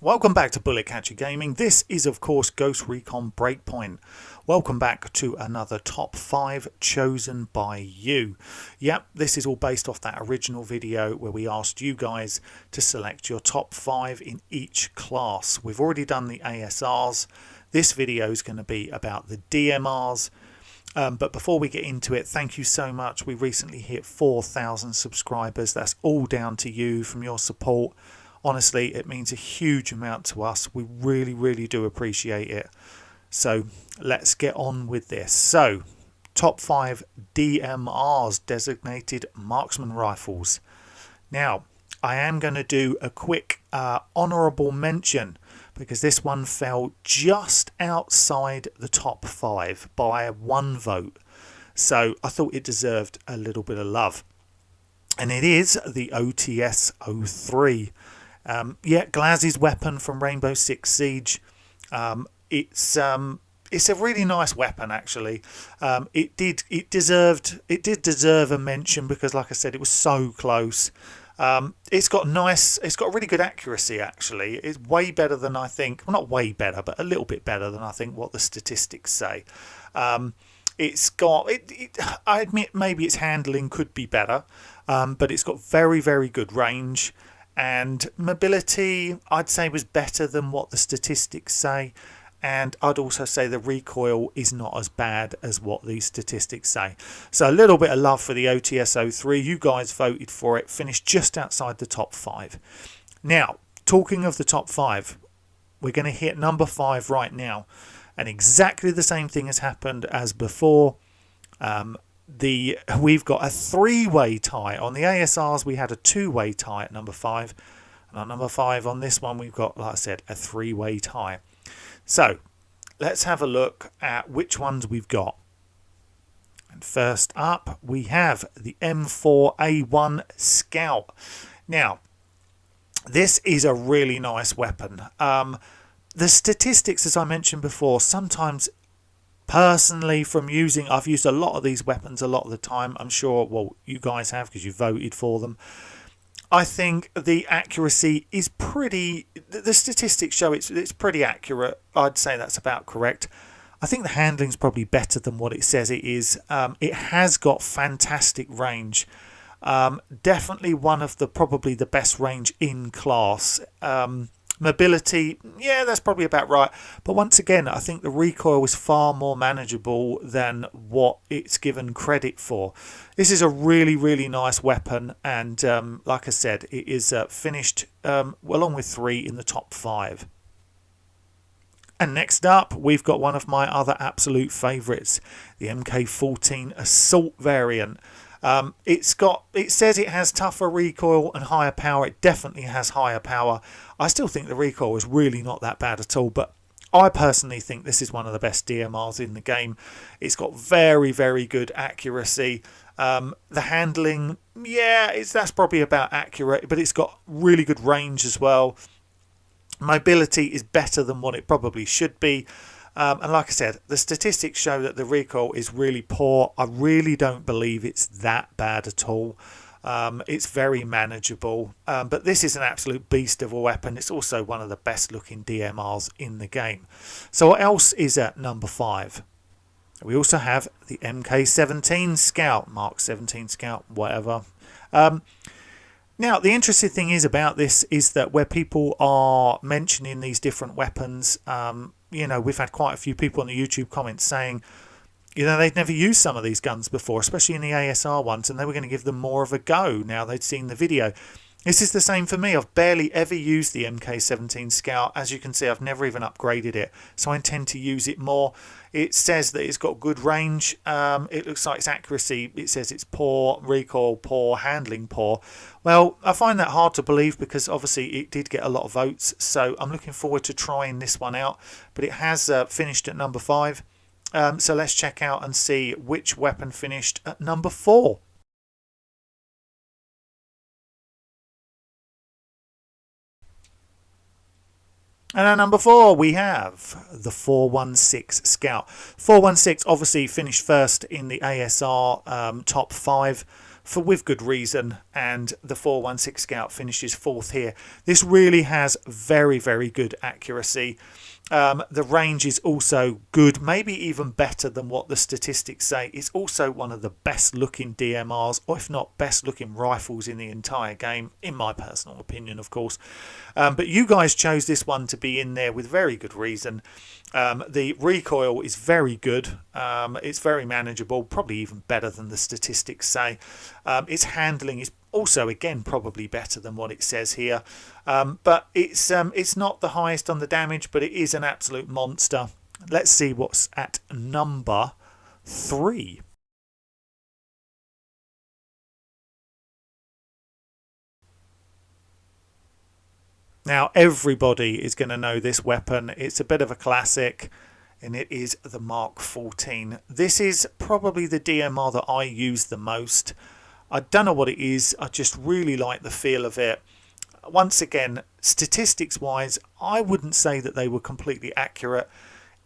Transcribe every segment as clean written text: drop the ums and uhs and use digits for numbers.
Welcome back to Bullet Catcher Gaming. This is of course Ghost Recon Breakpoint. Welcome back to another top 5 chosen by you. Yep, this is all based off that original video where we asked you guys to select your top 5 in each class. We've already done the ASRs. This video is going to be about the DMRs. But before we get into it, thank you so much. We recently hit 4,000 subscribers. That's all down to you from your support. Honestly, it means a huge amount to us. We really do appreciate it. So let's get on with this. So top 5 DMRs, designated marksman rifles. Now I am going to do a quick honourable mention because this one fell just outside the top 5 by 1 vote. So I thought it deserved a little bit of love. And it is the OTS-03. Yeah, Glaz's weapon from Rainbow Six Siege. It's a really nice weapon actually. It did deserve a mention because, like I said, it was so close. It's got really good accuracy actually. It's way better than I think. Well, not way better, but a little bit better than I think what the statistics say. It's got I admit maybe its handling could be better, but it's got very good range. And mobility, I'd say, was better than what the statistics say. And I'd also say the recoil is not as bad as what the statistics say. So a little bit of love for the OTS-03. You guys voted for it. Finished just outside the top 5. Now, talking of the top 5, we're going to hit number 5 right now. And exactly the same thing has happened as before. We've got a 3-way tie. On the ASRs we had a 2-way tie at number 5, and on number 5 on this one we've got, like I said, a 3-way tie. So let's have a look at which ones we've got. And first up we have the M4A1 Scout. Now this is a really nice weapon. The statistics, as I mentioned before, sometimes personally, from using, I've used a lot of these weapons a lot of the time. I'm sure, well, you guys have because you voted for them. I think the accuracy is pretty, the statistics show it's pretty accurate. I'd say that's about correct. I think the handling's probably better than what it says it is. It has got fantastic range. Definitely one of probably the best range in class. Mobility, yeah, that's probably about right. But once again, I think the recoil is far more manageable than what it's given credit for. This is a really nice weapon, and like I said, it is finished along with 3 in the top 5. And next up, we've got one of my other absolute favourites, the MK14 Assault variant. It says it has tougher recoil and higher power. It definitely has higher power. I still think the recoil is really not that bad at all, but I personally think this is one of the best DMRs in the game. It's got very good accuracy. The handling, yeah, that's probably about accurate, but it's got really good range as well. Mobility is better than what it probably should be. And like I said, the statistics show that the recoil is really poor. I really don't believe it's that bad at all. It's very manageable. But this is an absolute beast of a weapon. It's also one of the best looking DMRs in the game. So what else is at number 5? We also have the MK17 Scout, Mark 17 Scout, whatever. Now, the interesting thing is about this is that where people are mentioning these different weapons, you know, we've had quite a few people in the YouTube comments saying, you know, they'd never used some of these guns before, especially in the ASR ones, and they were going to give them more of a go now they'd seen the video. This is the same for me. I've barely ever used the MK17 Scout. As you can see, I've never even upgraded it, so I intend to use it more. It says that it's got good range. It looks like its accuracy, it says it's poor, recoil poor, handling poor. Well, I find that hard to believe because obviously it did get a lot of votes, so I'm looking forward to trying this one out. But it has finished at number 5. So let's check out and see which weapon finished at number 4. And at number 4 we have the 416 Scout. 416 obviously finished first in the ASR top 5. with good reason, and the 416 Scout finishes 4th here. This really has very, very good accuracy. The range is also good, maybe even better than what the statistics say. It's also one of the best looking DMRs, or if not best looking rifles in the entire game, in my personal opinion, of course. But you guys chose this one to be in there with very good reason. The recoil is very good. It's very manageable, probably even better than the statistics say. Its handling is also, again, probably better than what it says here. But it's not the highest on the damage, but it is an absolute monster. Let's see what's at number 3. Now, everybody is going to know this weapon. It's a bit of a classic, and it is the Mark 14. This is probably the DMR that I use the most. I don't know what it is. I just really like the feel of it. Once again, statistics wise, I wouldn't say that they were completely accurate.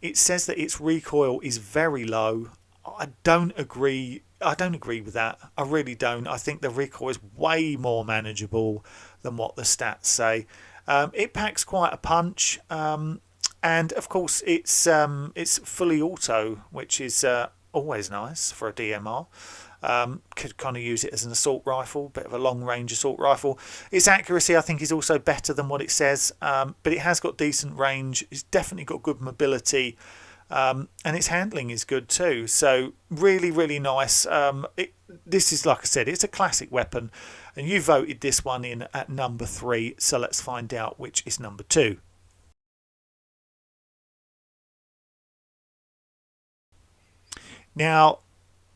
It says that its recoil is very low. I don't agree with that. I really don't. I think the recoil is way more manageable than what the stats say. It packs quite a punch, and of course it's fully auto, which is always nice for a DMR. Could kind of use it as an assault rifle, bit of a long range assault rifle. Its accuracy, I think, is also better than what it says, but it has got decent range. It's definitely got good mobility, and its handling is good too. So really, really nice. This is, like I said, it's a classic weapon, and you voted this one in at number 3. So let's find out which is number 2. Now,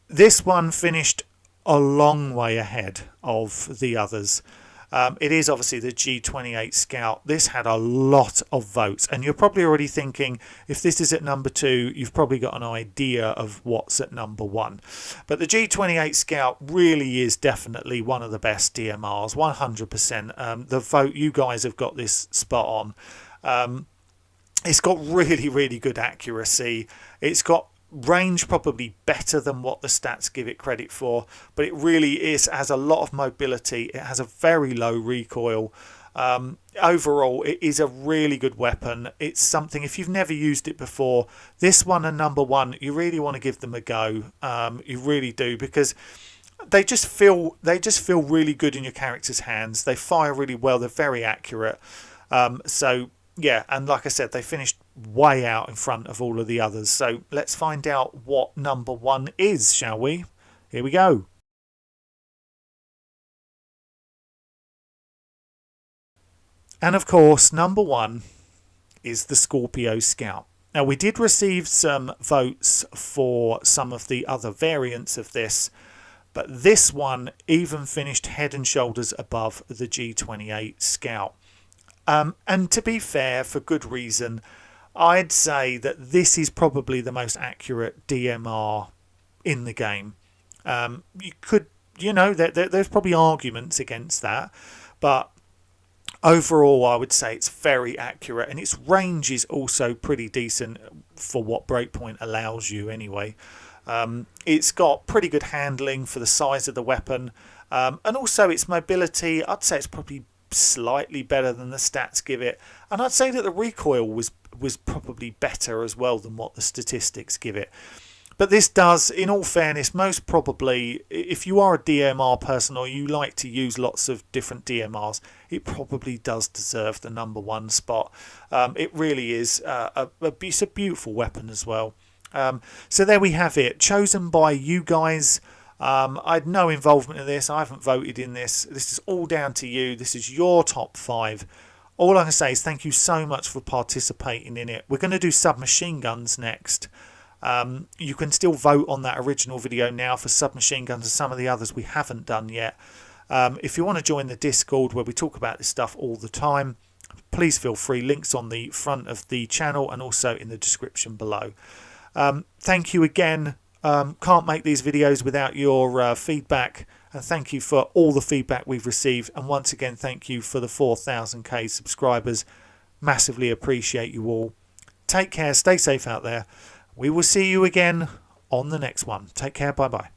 this one finished a long way ahead of the others. It is obviously the G28 Scout. This had a lot of votes, and you're probably already thinking, if this is at number 2, you've probably got an idea of what's at number 1. But the G28 Scout really is definitely one of the best DMRs, 100%. The vote, you guys have got this spot on. It's got really, really good accuracy. It's got range probably better than what the stats give it credit for, but it really has a lot of mobility. It has a very low recoil. Overall, it is a really good weapon. It's something, if you've never used it before, this one and number 1, you really want to give them a go. You really do, because they just feel really good in your character's hands. They fire really well. They're very accurate. So yeah, and like I said, they finished way out in front of all of the others. So let's find out what number 1 is, shall we? Here we go. And of course, number 1 is the Scorpio Scout. Now, we did receive some votes for some of the other variants of this, but this one even finished head and shoulders above the G28 Scout. And to be fair, for good reason, I'd say that this is probably the most accurate DMR in the game. You could, there's probably arguments against that, but overall, I would say it's very accurate, and its range is also pretty decent for what Breakpoint allows you anyway. It's got pretty good handling for the size of the weapon, and also its mobility. I'd say it's probably slightly better than the stats give it, and I'd say that the recoil was probably better as well than what the statistics give it. But this does, in all fairness, most probably, if you are a DMR person or you like to use lots of different DMRs, it probably does deserve the number 1 spot. It really is it's a beautiful weapon as well. So there we have it, chosen by you guys. I had no involvement in this. I haven't voted in this. This is all down to you. This is your top 5. All I can say is thank you so much for participating in it. We're going to do submachine guns next. You can still vote on that original video now for submachine guns and some of the others we haven't done yet. If you want to join the Discord where we talk about this stuff all the time, please feel free. Links on the front of the channel and also in the description below. Thank you again. Can't make these videos without your feedback, and thank you for all the feedback we've received, and once again thank you for the 4,000k subscribers. Massively appreciate you all. Take care, stay safe out there. We will see you again on the next one. Take care, bye bye.